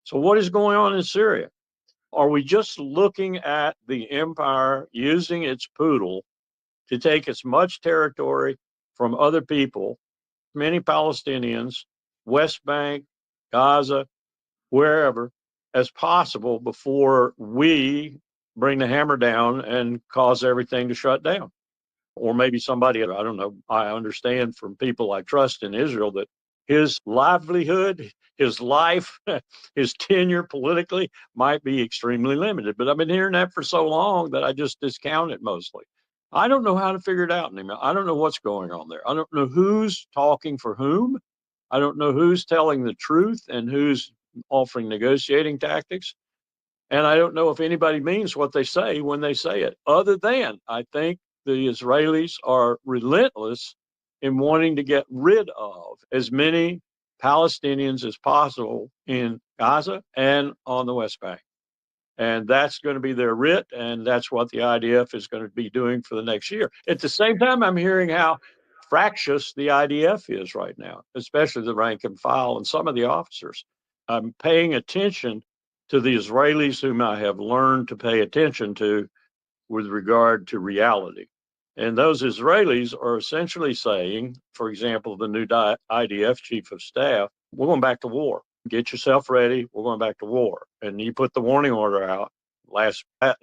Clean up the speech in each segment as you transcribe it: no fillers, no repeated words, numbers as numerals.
So what is going on in Syria? Are we just looking at the empire using its poodle to take as much territory from other people, many Palestinians, West Bank, Gaza, wherever, as possible before we bring the hammer down and cause everything to shut down? Or maybe somebody, I don't know, I understand from people I trust in Israel that his livelihood, his life, his tenure politically might be extremely limited. But I've been hearing that for so long that I just discount it mostly. I don't know how to figure it out anymore. I don't know what's going on there. I don't know who's talking for whom. I don't know who's telling the truth and who's offering negotiating tactics. And I don't know if anybody means what they say when they say it, other than I think the Israelis are relentless in wanting to get rid of as many Palestinians as possible in Gaza and on the West Bank. And that's going to be their writ, and that's what the IDF is going to be doing for the next year. At the same time, I'm hearing how fractious the IDF is right now, especially the rank and file and some of the officers. I'm paying attention to the Israelis whom I have learned to pay attention to with regard to reality. And those Israelis are essentially saying, for example, the new IDF chief of staff, we're going back to war. Get yourself ready. We're going back to war. And you put the warning order out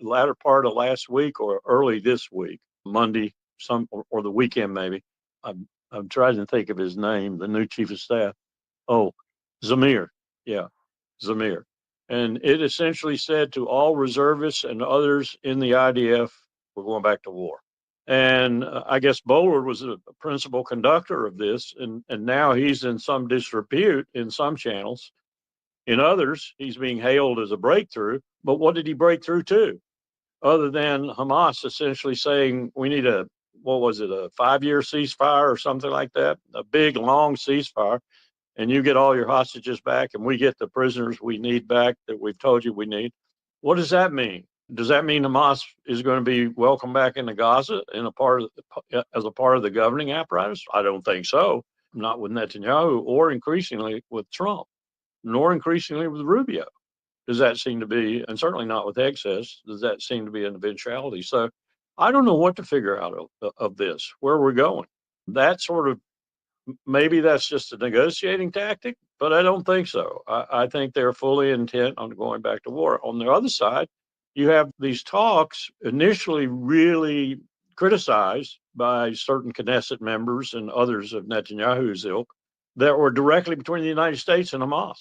latter part of last week or early this week, Monday, or the weekend maybe. I'm trying to think of his name, the new chief of staff. Oh, Zamir. Yeah, Zamir. And it essentially said to all reservists and others in the IDF, we're going back to war. And I guess Bollard was a principal conductor of this, and now he's in some disrepute in some channels. In others, he's being hailed as a breakthrough. But what did he break through to? Other than Hamas essentially saying we need a 5-year ceasefire or something like that, a big, long ceasefire, and you get all your hostages back and we get the prisoners we need back that we've told you we need. What does that mean? Does that mean Hamas is going to be welcomed back into Gaza as a part of the governing apparatus? I don't think so. Not with Netanyahu, or increasingly with Trump, nor increasingly with Rubio. Does that seem to be, and certainly not with excess, does that seem to be an eventuality? So I don't know what to figure out of this, where we're going. That sort of, maybe that's just a negotiating tactic, but I don't think so. I think they're fully intent on going back to war. On the other side, you have these talks initially really criticized by certain Knesset members and others of Netanyahu's ilk that were directly between the United States and Hamas.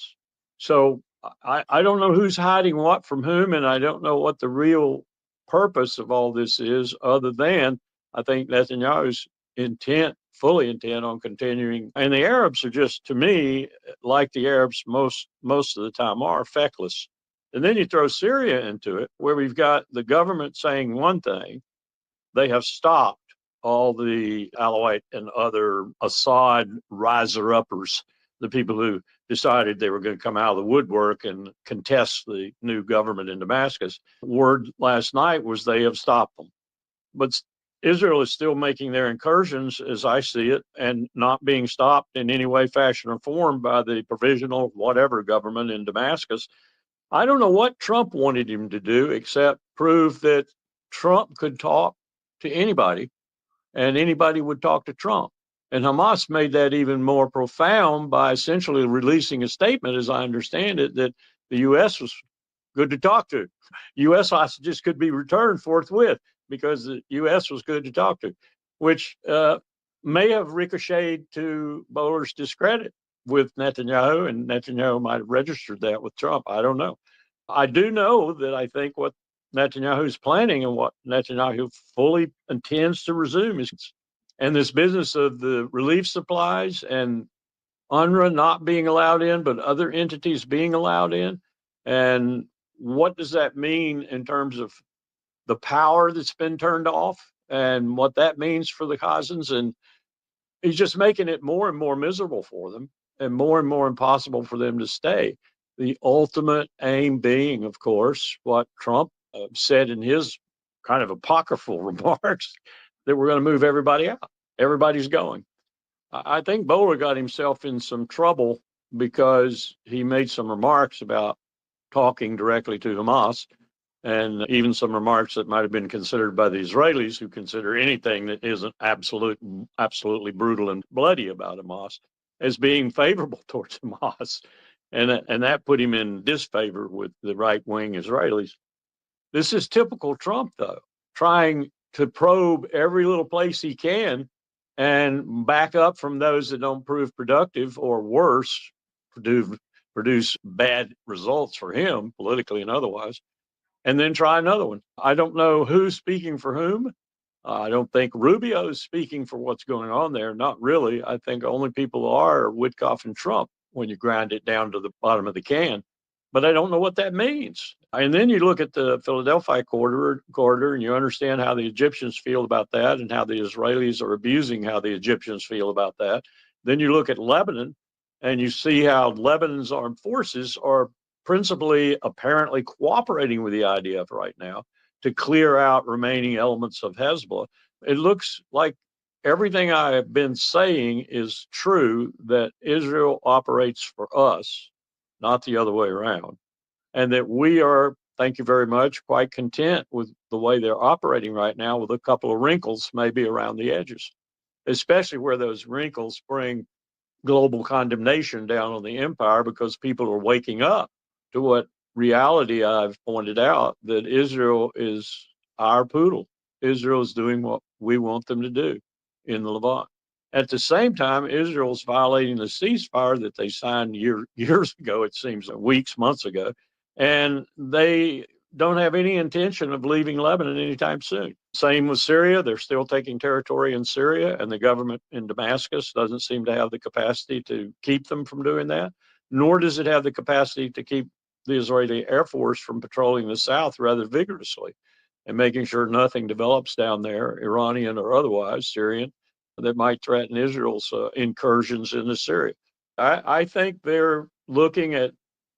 So I don't know who's hiding what from whom, and I don't know what the real purpose of all this is, other than I think Netanyahu's fully intent on continuing. And the Arabs are just, to me, like the Arabs most of the time are, feckless. And then you throw Syria into it, where we've got the government saying one thing. They have stopped all the Alawite and other Assad riser-uppers, the people who decided they were going to come out of the woodwork and contest the new government in Damascus. Word last night was they have stopped them. But Israel is still making their incursions, as I see it, and not being stopped in any way, fashion, or form by the provisional whatever government in Damascus. I don't know what Trump wanted him to do except prove that Trump could talk to anybody and anybody would talk to Trump. And Hamas made that even more profound by essentially releasing a statement, as I understand it, that the U.S. was good to talk to. U.S. hostages could be returned forthwith because the U.S. was good to talk to, which may have ricocheted to Boller's discredit with Netanyahu, and Netanyahu might have registered that with Trump. I don't know. I do know that I think what Netanyahu is planning and what Netanyahu fully intends to resume is, and this business of the relief supplies and UNRWA not being allowed in, but other entities being allowed in. And what does that mean in terms of the power that's been turned off and what that means for the Khazans? And he's just making it more and more miserable for them and more impossible for them to stay. The ultimate aim being, of course, what Trump said in his kind of apocryphal remarks, that we're going to move everybody out. Everybody's going. I think Boller got himself in some trouble because he made some remarks about talking directly to Hamas, and even some remarks that might have been considered by the Israelis, who consider anything that isn't absolutely brutal and bloody about Hamas, as being favorable towards Hamas. And that put him in disfavor with the right-wing Israelis. This is typical Trump, though, trying to probe every little place he can and back up from those that don't prove productive, or worse, produce bad results for him, politically and otherwise, and then try another one. I don't know who's speaking for whom. I don't think Rubio is speaking for what's going on there. Not really. I think only people who are Witkoff and Trump when you grind it down to the bottom of the can. But I don't know what that means. And then you look at the Philadelphia corridor and you understand how the Egyptians feel about that and how the Israelis are abusing how the Egyptians feel about that. Then you look at Lebanon and you see how Lebanon's armed forces are principally apparently cooperating with the IDF right now to clear out remaining elements of Hezbollah. It looks like everything I have been saying is true, that Israel operates for us, not the other way around, and that we are, thank you very much, quite content with the way they're operating right now, with a couple of wrinkles maybe around the edges, especially where those wrinkles bring global condemnation down on the empire, because people are waking up to what reality I've pointed out, that Israel is our poodle. Israel is doing what we want them to do in the Levant. At the same time, Israel's violating the ceasefire that they signed years ago, it seems weeks, months ago, and they don't have any intention of leaving Lebanon anytime soon. Same with Syria. They're still taking territory in Syria, and the government in Damascus doesn't seem to have the capacity to keep them from doing that, nor does it have the capacity to keep the Israeli Air Force from patrolling the south rather vigorously and making sure nothing develops down there, Iranian or otherwise, Syrian, that might threaten Israel's incursions into Syria. I think they're looking at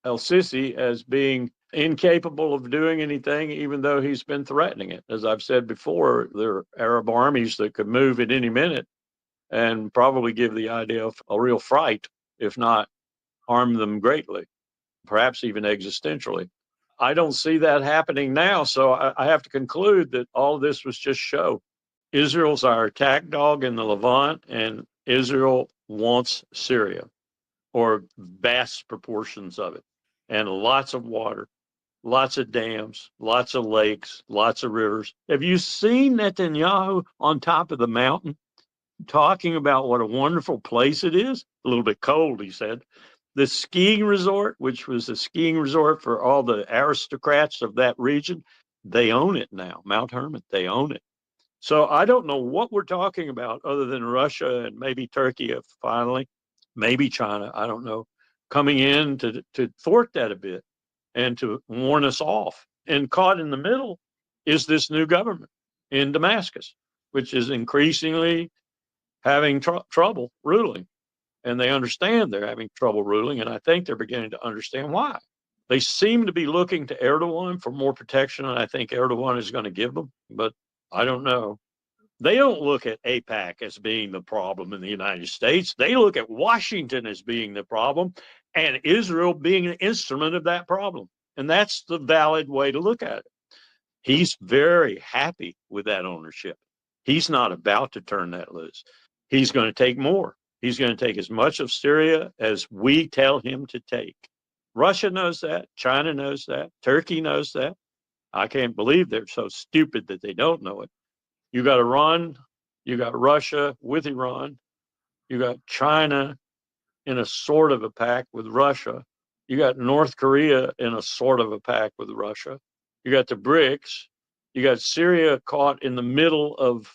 El-Sisi as being incapable of doing anything, even though he's been threatening it. As I've said before, there are Arab armies that could move at any minute and probably give the IDF a real fright, if not harm them greatly, perhaps even existentially. I don't see that happening now, so I have to conclude that all of this was just show. Israel's our attack dog in the Levant, and Israel wants Syria, or vast proportions of it, and lots of water, lots of dams, lots of lakes, lots of rivers. Have you seen Netanyahu on top of the mountain talking about what a wonderful place it is? A little bit cold, he said. The skiing resort, which was a skiing resort for all the aristocrats of that region, they own it now. Mount Hermon, they own it. So I don't know what we're talking about other than Russia and maybe Turkey finally, maybe China, I don't know, coming in to thwart that a bit and to warn us off. And caught in the middle is this new government in Damascus, which is increasingly having trouble ruling. And they understand they're having trouble ruling, and I think they're beginning to understand why. They seem to be looking to Erdogan for more protection, and I think Erdogan is going to give them, but I don't know. They don't look at AIPAC as being the problem in the United States. They look at Washington as being the problem and Israel being an instrument of that problem. And that's the valid way to look at it. He's very happy with that ownership. He's not about to turn that loose. He's going to take more. He's going to take as much of Syria as we tell him to take. Russia knows that. China knows that. Turkey knows that. I can't believe they're so stupid that they don't know it. You got Iran, you got Russia with Iran, you got China in a sort of a pact with Russia, you got North Korea in a sort of a pact with Russia, you got the BRICS, you got Syria caught in the middle of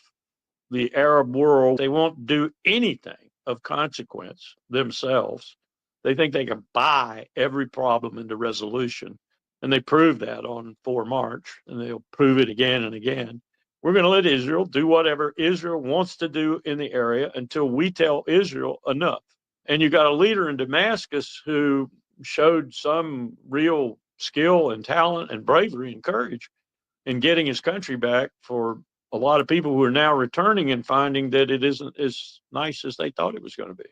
the Arab world. They won't do anything of consequence themselves. They think they can buy every problem into resolution. And they proved that on 4 March, and they'll prove it again and again. We're going to let Israel do whatever Israel wants to do in the area until we tell Israel enough. And you got a leader in Damascus who showed some real skill and talent and bravery and courage in getting his country back, for a lot of people who are now returning and finding that it isn't as nice as they thought it was going to be,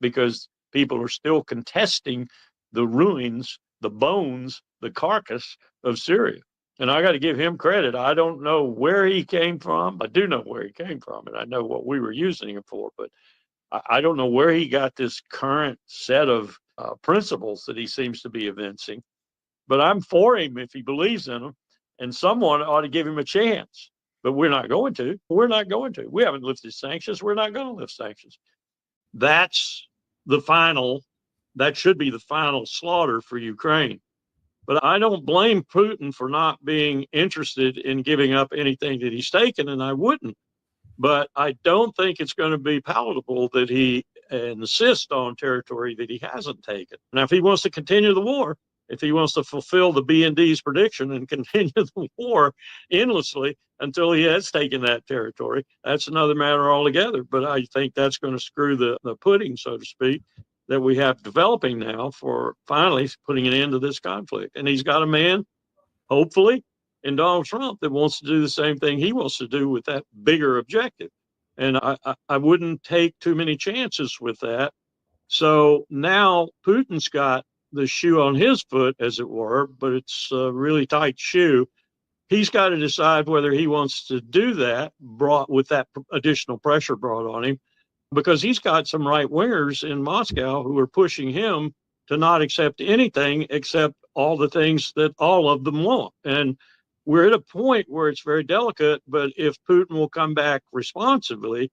because people are still contesting the ruins the bones, the carcass of Syria. And I got to give him credit. I don't know where he came from. I do know where he came from, and I know what we were using him for, but I don't know where he got this current set of principles that he seems to be evincing. But I'm for him if he believes in them, and someone ought to give him a chance. But we're not going to. We're not going to. We haven't lifted sanctions. We're not going to lift sanctions. That's the final, that should be the final slaughter for Ukraine. But I don't blame Putin for not being interested in giving up anything that he's taken, and I wouldn't. But I don't think it's going to be palatable that he insists on territory that he hasn't taken. Now, if he wants to continue the war, if he wants to fulfill the B&D's prediction and continue the war endlessly until he has taken that territory, that's another matter altogether. But I think that's going to screw the pudding, so to speak, that we have developing now for finally putting an end to this conflict. And he's got a man, hopefully, in Donald Trump that wants to do the same thing he wants to do with that bigger objective. And I wouldn't take too many chances with that. So now Putin's got the shoe on his foot, as it were, but it's a really tight shoe. He's got to decide whether he wants to do that, brought with that additional pressure brought on him, because he's got some right wingers in Moscow who are pushing him to not accept anything except all the things that all of them want. And we're at a point where it's very delicate, but if Putin will come back responsibly,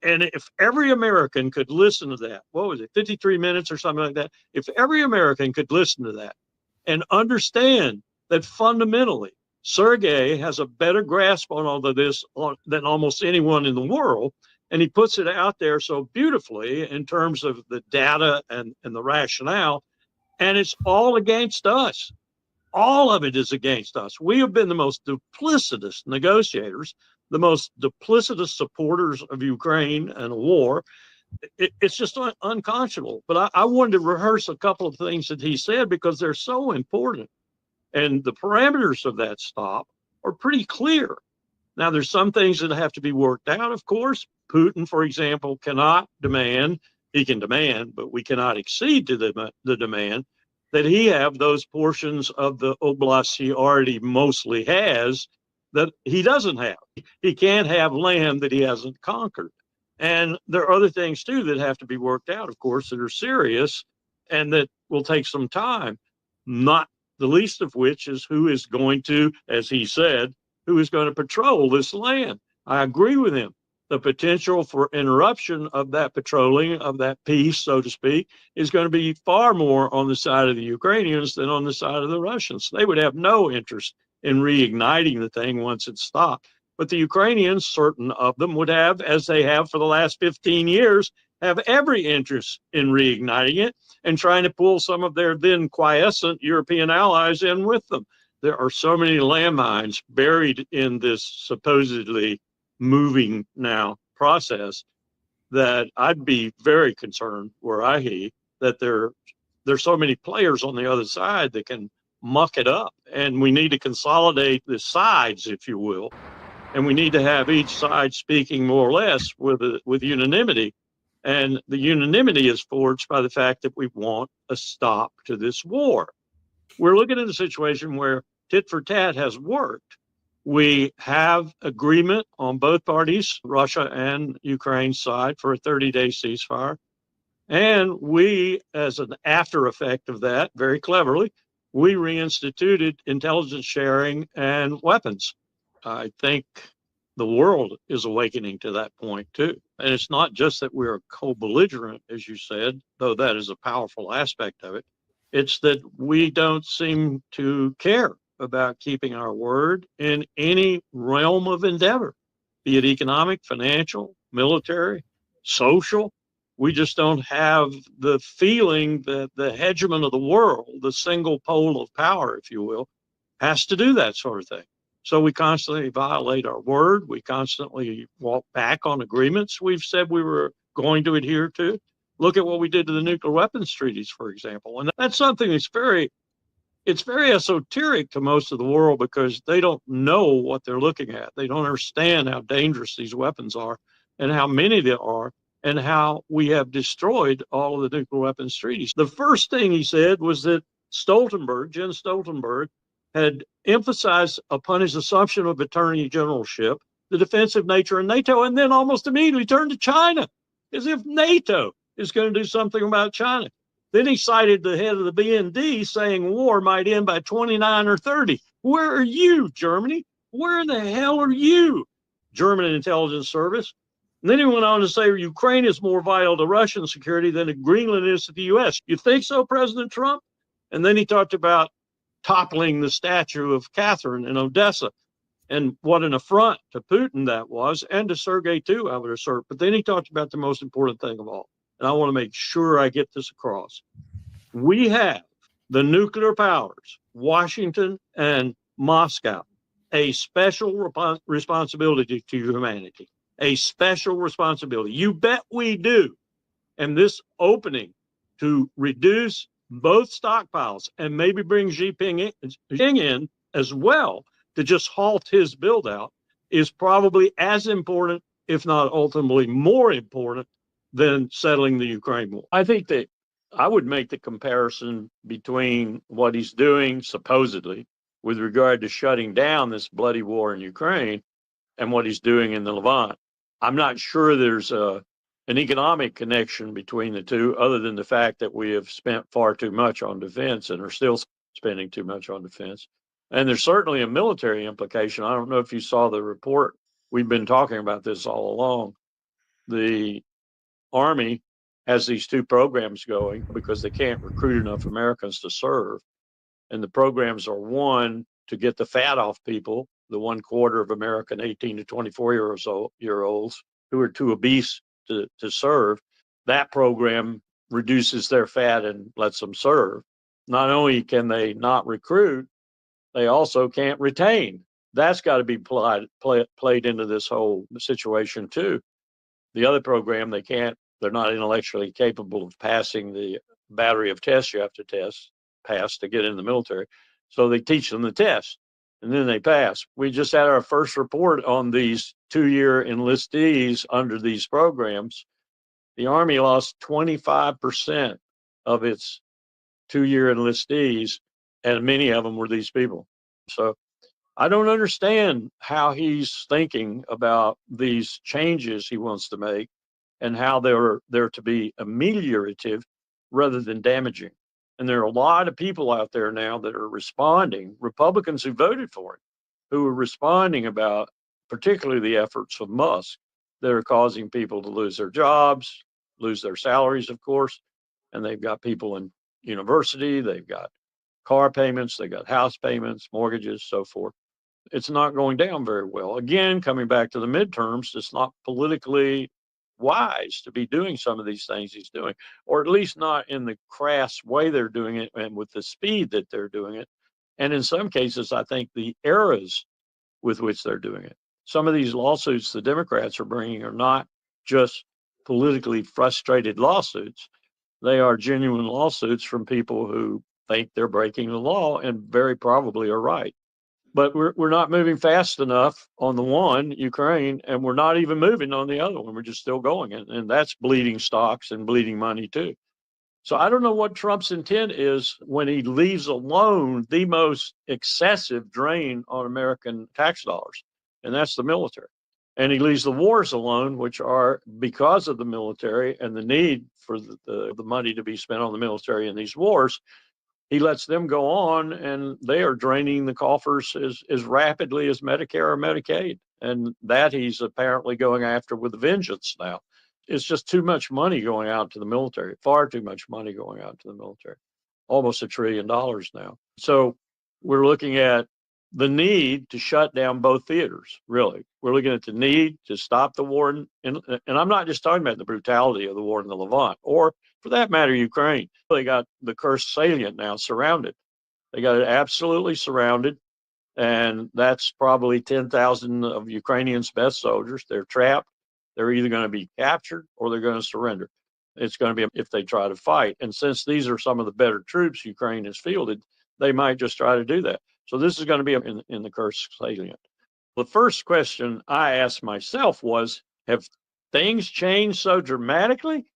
and if every American could listen to that, what was it, 53 minutes or something like that? If every American could listen to that and understand that fundamentally Sergei has a better grasp on all of this than almost anyone in the world, and he puts it out there so beautifully in terms of the data and the rationale, and it's all against us. All of it is against us. We have been the most duplicitous negotiators, the most duplicitous supporters of Ukraine and a war. It's just unconscionable. But I wanted to rehearse a couple of things that he said because they're so important. And the parameters of that stop are pretty clear. Now, there's some things that have to be worked out, of course. Putin, for example, cannot demand, he can demand, but we cannot exceed to the demand that he have those portions of the oblasts he already mostly has that he doesn't have. He can't have land that he hasn't conquered. And there are other things, too, that have to be worked out, of course, that are serious and that will take some time, not the least of which is who is going to, as he said, who is going to patrol this land. I agree with him. The potential for interruption of that patrolling, of that peace, so to speak, is going to be far more on the side of the Ukrainians than on the side of the Russians. They would have no interest in reigniting the thing once it's stopped. But the Ukrainians, certain of them, would have, as they have for the last 15 years, have every interest in reigniting it and trying to pull some of their then quiescent European allies in with them. There are so many landmines buried in this supposedly moving now process that I'd be very concerned were I he that there's so many players on the other side that can muck it up, and we need to consolidate the sides, if you will, and we need to have each side speaking more or less with unanimity. And the unanimity is forged by the fact that we want a stop to this war. We're looking at a situation where tit for tat has worked. We have agreement on both parties, Russia and Ukraine's side, for a 30-day ceasefire. And we, as an after effect of that, very cleverly, we reinstituted intelligence sharing and weapons. I think the world is awakening to that point, too. And it's not just that we're co-belligerent, as you said, though that is a powerful aspect of it. It's that we don't seem to care about keeping our word in any realm of endeavor, be it economic, financial, military, social. We just don't have the feeling that the hegemon of the world, the single pole of power, if you will, has to do that sort of thing. So we constantly violate our word. We constantly walk back on agreements we've said we were going to adhere to. Look at what we did to the nuclear weapons treaties, for example. And that's something that's very esoteric to most of the world because they don't know what they're looking at. They don't understand how dangerous these weapons are and how many there are and how we have destroyed all of the nuclear weapons treaties. The first thing he said was that Jens Stoltenberg, had emphasized upon his assumption of attorney generalship the defensive nature of NATO, and then almost immediately turned to China, as if NATO is going to do something about China. Then he cited the head of the BND saying war might end by 29 or 30. Where are you, Germany? Where the hell are you, German intelligence service? And then he went on to say Ukraine is more vital to Russian security than Greenland is to the U.S. You think so, President Trump? And then he talked about toppling the statue of Catherine in Odessa, and what an affront to Putin that was, and to Sergei too, I would assert. But then he talked about the most important thing of all, and I want to make sure I get this across. We have the nuclear powers, Washington and Moscow, a special responsibility to humanity, a special responsibility. You bet we do. And this opening to reduce both stockpiles and maybe bring Xi Jinping in as well to just halt his build out is probably as important, if not ultimately more important, than settling the Ukraine war. I think that I would make the comparison between what he's doing supposedly with regard to shutting down this bloody war in Ukraine and what he's doing in the Levant. I'm not sure there's an economic connection between the two, other than the fact that we have spent far too much on defense and are still spending too much on defense. And there's certainly a military implication. I don't know if you saw the report. We've been talking about this all along. The Army has these two programs going because they can't recruit enough Americans to serve. And the programs are, one, to get the fat off people, the 1/4 of American 18 to 24-year-olds who are too obese to serve. That program reduces their fat and lets them serve. Not only can they not recruit, they also can't retain. That's got to be played into this whole situation too. The other program, they're not intellectually capable of passing the battery of tests you have to pass to get in the military. So they teach them the test and then they pass. We just had our first report on these 2-year enlistees under these programs. The Army lost 25% of its 2-year enlistees, and many of them were these people. So I don't understand how he's thinking about these changes he wants to make and how they're to be ameliorative rather than damaging. And there are a lot of people out there now that are responding, Republicans who voted for him, who are responding about particularly the efforts of Musk that are causing people to lose their jobs, lose their salaries, of course. And they've got people in university, they've got car payments, they've got house payments, mortgages, so forth. It's not going down very well. Again, coming back to the midterms, it's not politically wise to be doing some of these things he's doing, or at least not in the crass way they're doing it and with the speed that they're doing it. And in some cases, I think the eras with which they're doing it. Some of these lawsuits the Democrats are bringing are not just politically frustrated lawsuits. They are genuine lawsuits from people who think they're breaking the law and very probably are right. But we're not moving fast enough on the one, Ukraine, and we're not even moving on the other one. We're just still going. And that's bleeding stocks and bleeding money too. So I don't know what Trump's intent is when he leaves alone the most excessive drain on American tax dollars, and that's the military. And he leaves the wars alone, which are because of the military and the need for the money to be spent on the military in these wars. He lets them go on, and they are draining the coffers as rapidly as Medicare or Medicaid. And that he's apparently going after with a vengeance now. It's just too much money going out to the military, far too much money going out to the military, almost $1 trillion now. So we're looking at the need to shut down both theaters, really. We're looking at the need to stop the war. And I'm not just talking about the brutality of the war in the Levant, or for that matter, Ukraine. They got the cursed salient now surrounded. They got it absolutely surrounded. And that's probably 10,000 of Ukrainians' best soldiers. They're trapped. They're either going to be captured or they're going to surrender. It's going to be if they try to fight. And since these are some of the better troops Ukraine has fielded, they might just try to do that. So this is going to be in the cursed salient. The first question I asked myself was, have things changed so dramatically?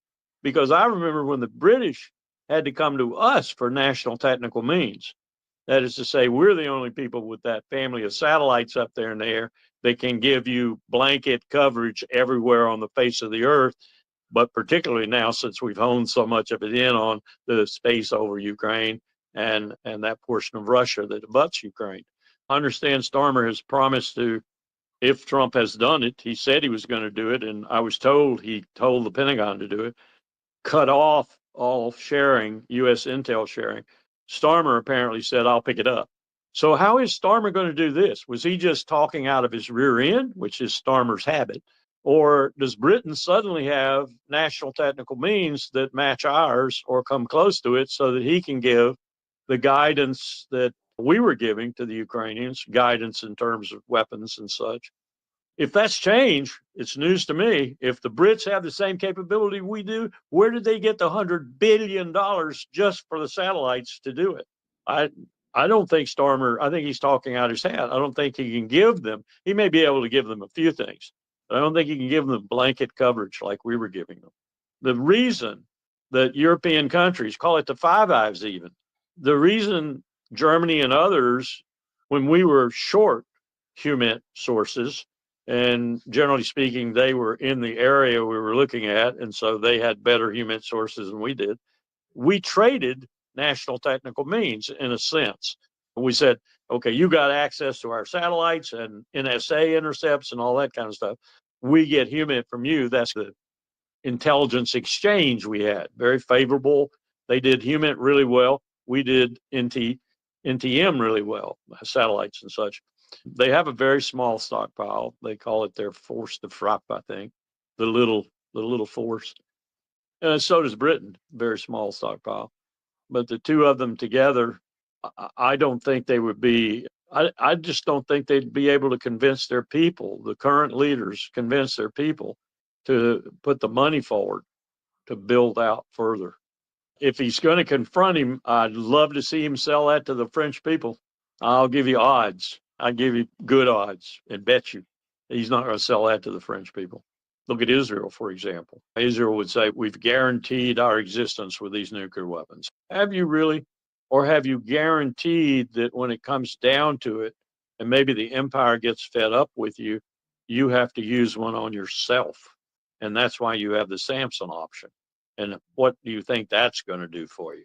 Because I remember when the British had to come to us for national technical means. That is to say, we're the only people with that family of satellites up there in the air that can give you blanket coverage everywhere on the face of the earth, but particularly now since we've honed so much of it in on the space over Ukraine and that portion of Russia that abuts Ukraine. I understand Starmer has promised to, if Trump has done it, he said he was going to do it, and I was told he told the Pentagon to do it, cut off all sharing, U.S. intel sharing. Starmer apparently said, I'll pick it up. So how is Starmer going to do this? Was he just talking out of his rear end, which is Starmer's habit? Or does Britain suddenly have national technical means that match ours or come close to it so that he can give the guidance that we were giving to the Ukrainians, guidance in terms of weapons and such? If that's change, it's news to me. If the Brits have the same capability we do, where did they get the $100 billion just for the satellites to do it? I don't think Starmer, I think he's talking out his hat. I don't think he can give them, he may be able to give them a few things, but I don't think he can give them blanket coverage like we were giving them. The reason that European countries, call it the Five Eyes even, the reason Germany and others, when we were short human sources, and generally speaking, they were in the area we were looking at, and so they had better human sources than we did. We traded national technical means in a sense. We said, okay, you got access to our satellites and NSA intercepts and all that kind of stuff. We get human from you. That's the intelligence exchange we had. Very favorable. They did human really well. We did NTM really well, satellites and such. They have a very small stockpile. They call it their force de frappe, I think, the little force. So does Britain, very small stockpile. But the two of them together, I don't think they would be. I just don't think they'd be able to convince their people, the current leaders, convince their people to put the money forward to build out further. If he's going to confront him, I'd love to see him sell that to the French people. I'll give you odds. I'd give you good odds and bet you he's not going to sell that to the French people. Look at Israel, for example. Israel would say, we've guaranteed our existence with these nuclear weapons. Have you really? Or have you guaranteed that when it comes down to it, and maybe the empire gets fed up with you, you have to use one on yourself? And that's why you have the Samson option. And what do you think that's going to do for you,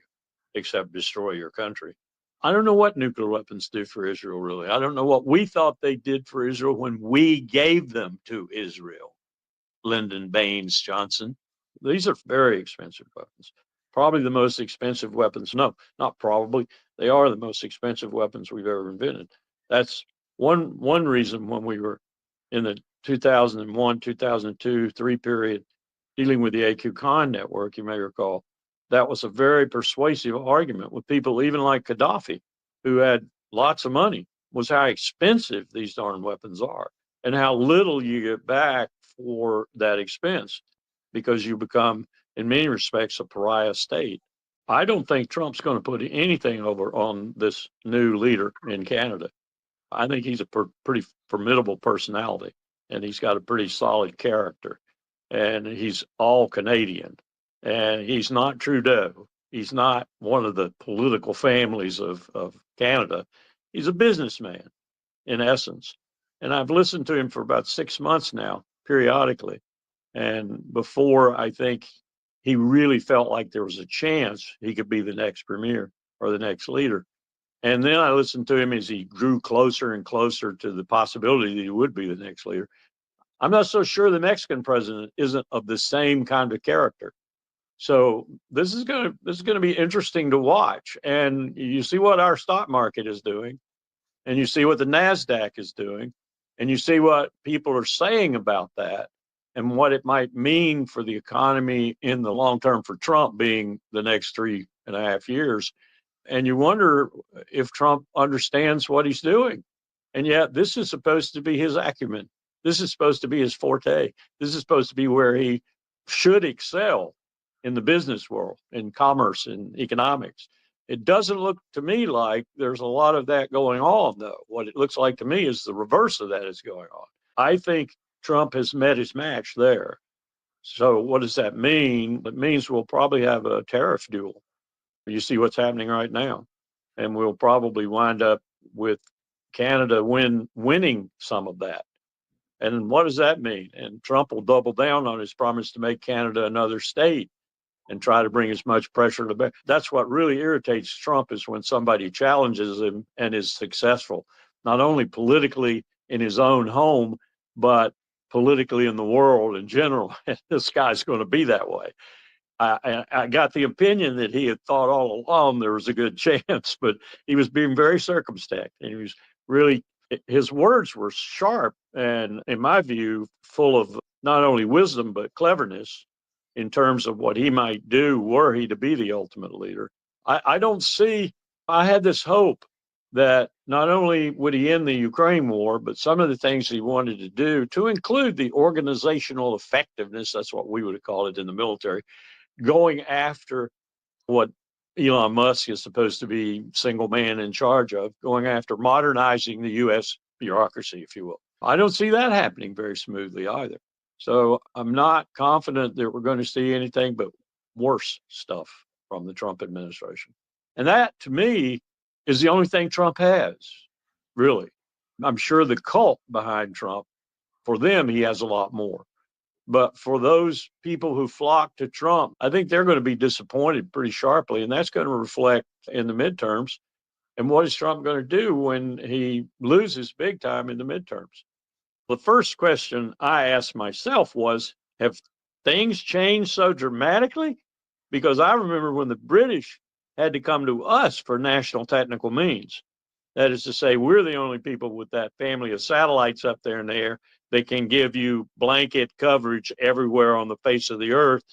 except destroy your country? I don't know what nuclear weapons do for Israel, really. I don't know what we thought they did for Israel when we gave them to Israel. Lyndon Baines Johnson. These are very expensive weapons. Probably the most expensive weapons. No, not probably. They are the most expensive weapons we've ever invented. That's one reason when we were in the 2001, 2002, 3 period dealing with the AQ Khan network, you may recall, that was a very persuasive argument with people even like Gaddafi, who had lots of money, was how expensive these darn weapons are and how little you get back for that expense because you become, in many respects, a pariah state. I don't think Trump's going to put anything over on this new leader in Canada. I think he's a pretty formidable personality, and he's got a pretty solid character, and he's all Canadian, and he's not Trudeau. He's not one of the political families of Canada. He's a businessman, in essence. And I've listened to him for about 6 months now, periodically. And before, I think he really felt like there was a chance he could be the next premier or the next leader. And then I listened to him as he grew closer and closer to the possibility that he would be the next leader. I'm not so sure the Mexican president isn't of the same kind of character. So this is going to be interesting to watch. And you see what our stock market is doing, and you see what the NASDAQ is doing, and you see what people are saying about that and what it might mean for the economy in the long term for Trump being the next 3.5 years. And you wonder if Trump understands what he's doing. And yet this is supposed to be his acumen. This is supposed to be his forte. This is supposed to be where he should excel in the business world, in commerce, in economics. It doesn't look to me like there's a lot of that going on, though. What it looks like to me is the reverse of that is going on. I think Trump has met his match there. So what does that mean? It means we'll probably have a tariff duel. You see what's happening right now. And we'll probably wind up with Canada winning some of that. And what does that mean? And Trump will double down on his promise to make Canada another state and try to bring as much pressure to bear. That's what really irritates Trump, is when somebody challenges him and is successful, not only politically in his own home, but politically in the world in general. And this guy's going to be that way. I got the opinion that he had thought all along there was a good chance, but he was being very circumspect, and he was really, his words were sharp and, in my view, full of not only wisdom but cleverness in terms of what he might do were he to be the ultimate leader. I don't see, I had this hope that not only would he end the Ukraine war, but some of the things he wanted to do, to include the organizational effectiveness, that's what we would have called it in the military, going after what Elon Musk is supposed to be single man in charge of, going after modernizing the U.S. bureaucracy, if you will. I don't see that happening very smoothly either. So I'm not confident that we're going to see anything but worse stuff from the Trump administration. And that, to me, is the only thing Trump has, really. I'm sure the cult behind Trump, for them, he has a lot more. But for those people who flock to Trump, I think they're going to be disappointed pretty sharply, and that's going to reflect in the midterms. And what is Trump going to do when he loses big time in the midterms? The first question I asked myself was, have things changed so dramatically? Because I remember when the British had to come to us for national technical means. That is to say, we're the only people with that family of satellites up there in the air that can give you blanket coverage everywhere on the face of the earth,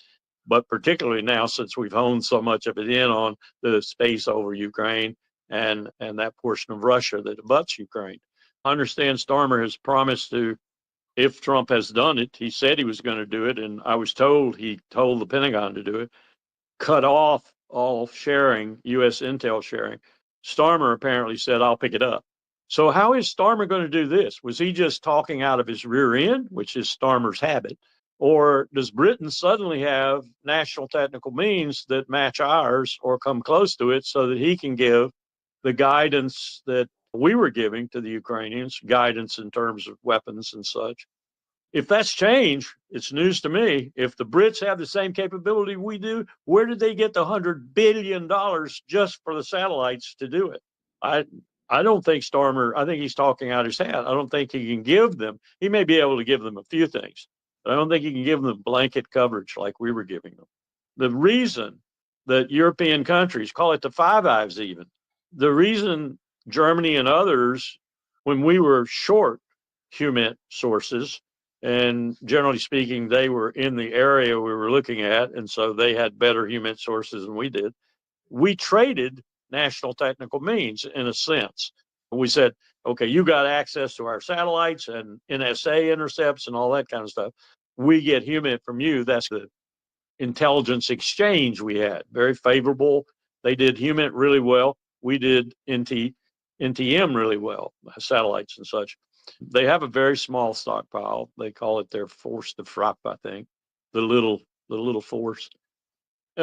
but particularly now since we've honed so much of it in on the space over Ukraine and that portion of Russia that abuts Ukraine. I understand Starmer has promised to, if Trump has done it, he said he was going to do it, and I was told he told the Pentagon to do it, cut off all sharing, U.S. intel sharing. Starmer apparently said, I'll pick it up. So how is Starmer going to do this? Was he just talking out of his rear end, which is Starmer's habit? Or does Britain suddenly have national technical means that match ours or come close to it so that he can give the guidance that we were giving to the Ukrainians, guidance in terms of weapons and such? If that's change, it's news to me. If the Brits have the same capability we do, where did they get the $100 billion just for the satellites to do it? I don't think Starmer, I think he's talking out his hat. I don't think he can give them, he may be able to give them a few things, but I don't think he can give them blanket coverage like we were giving them. The reason that European countries, call it the Five Eyes even, the reason Germany and others, when we were short human sources, and generally speaking, they were in the area we were looking at, and so they had better human sources than we did. We traded national technical means in a sense. We said, okay, you got access to our satellites and NSA intercepts and all that kind of stuff. We get human from you. That's the intelligence exchange we had. Very favorable. They did human really well. We did NTM really well, satellites and such. They have a very small stockpile. They call it their force de frappe, I think, the little force.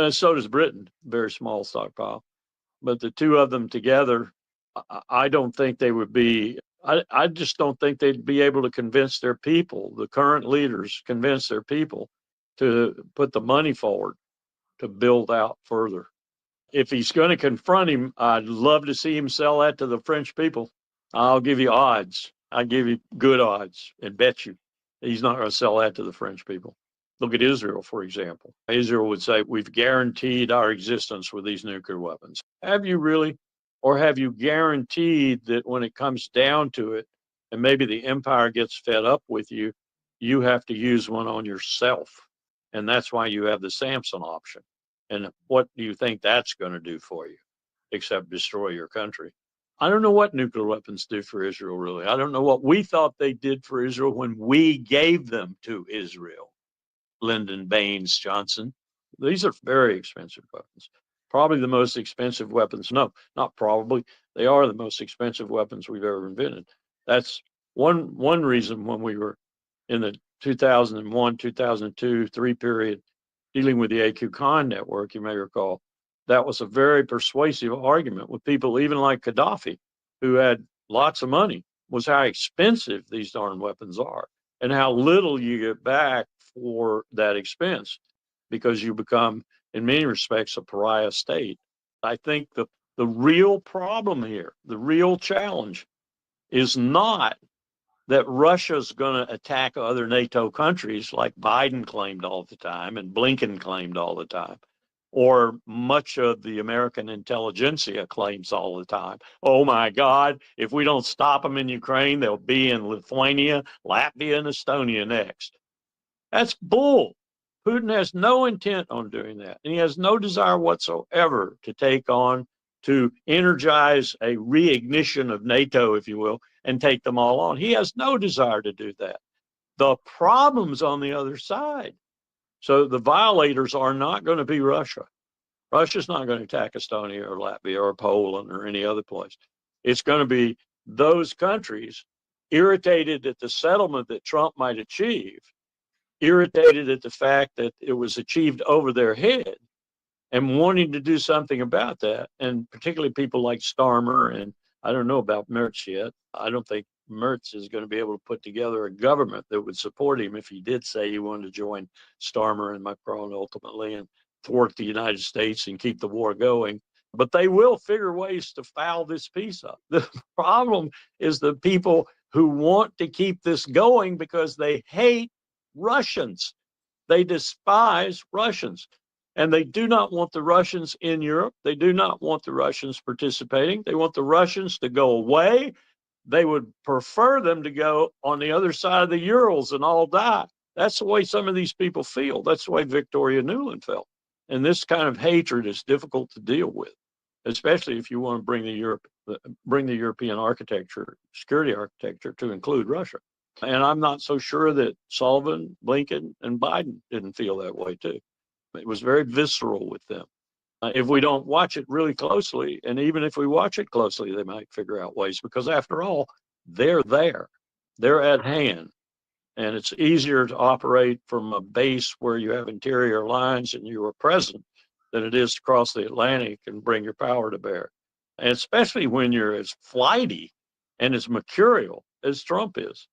So does Britain, very small stockpile. But the two of them together, I don't think they would be, I just don't think they'd be able to convince their people, the current leaders, convince their people to put the money forward to build out further. If he's going to confront him, I'd love to see him sell that to the French people. I'll give you odds. I give you good odds and bet you he's not going to sell that to the French people. Look at Israel, for example. Israel would say, we've guaranteed our existence with these nuclear weapons. Have you really? Or have you guaranteed that when it comes down to it, and maybe the empire gets fed up with you, you have to use one on yourself? And that's why you have the Samson option. And what do you think that's going to do for you, except destroy your country? I don't know what nuclear weapons do for Israel, really. I don't know what we thought they did for Israel when we gave them to Israel. Lyndon Baines Johnson. These are very expensive weapons. Probably the most expensive weapons. No, not probably. They are the most expensive weapons we've ever invented. That's one reason when we were in the 2001, 2002, 3 period dealing with the AQ Khan network, you may recall, that was a very persuasive argument with people even like Gaddafi, who had lots of money, was how expensive these darn weapons are and how little you get back for that expense because you become, in many respects, a pariah state. I think the real problem here, the real challenge, is not that Russia's going to attack other NATO countries like Biden claimed all the time and Blinken claimed all the time, or much of the American intelligentsia claims all the time. Oh my God, if we don't stop them in Ukraine, they'll be in Lithuania, Latvia, and Estonia next. That's bull. Putin has no intent on doing that. And he has no desire whatsoever to take on, to energize a reignition of NATO, if you will, and take them all on. He has no desire to do that. The problem's on the other side. So the violators are not going to be Russia. Russia's not going to attack Estonia or Latvia or Poland or any other place. It's going to be those countries irritated at the settlement that Trump might achieve, irritated at the fact that it was achieved over their head, and wanting to do something about that. And particularly people like Starmer, and I don't know about Merz yet. I don't think Merz is going to be able to put together a government that would support him if he did say he wanted to join Starmer and Macron ultimately and thwart the United States and keep the war going. But they will figure ways to foul this peace up. The problem is the people who want to keep this going because they hate Russians. They despise Russians. And they do not want the Russians in Europe. They do not want the Russians participating. They want the Russians to go away. They would prefer them to go on the other side of the Urals and all die. That's the way some of these people feel. That's the way Victoria Nuland felt. And this kind of hatred is difficult to deal with, especially if you want to bring the European architecture, security architecture, to include Russia. And I'm not so sure that Sullivan, Blinken, and Biden didn't feel that way too. It was very visceral with them. If we don't watch it really closely, and even if we watch it closely, they might figure out ways, because after all, they're there. They're at hand. And it's easier to operate from a base where you have interior lines and you are present than it is to cross the Atlantic and bring your power to bear. And especially when you're as flighty and as mercurial as Trump is.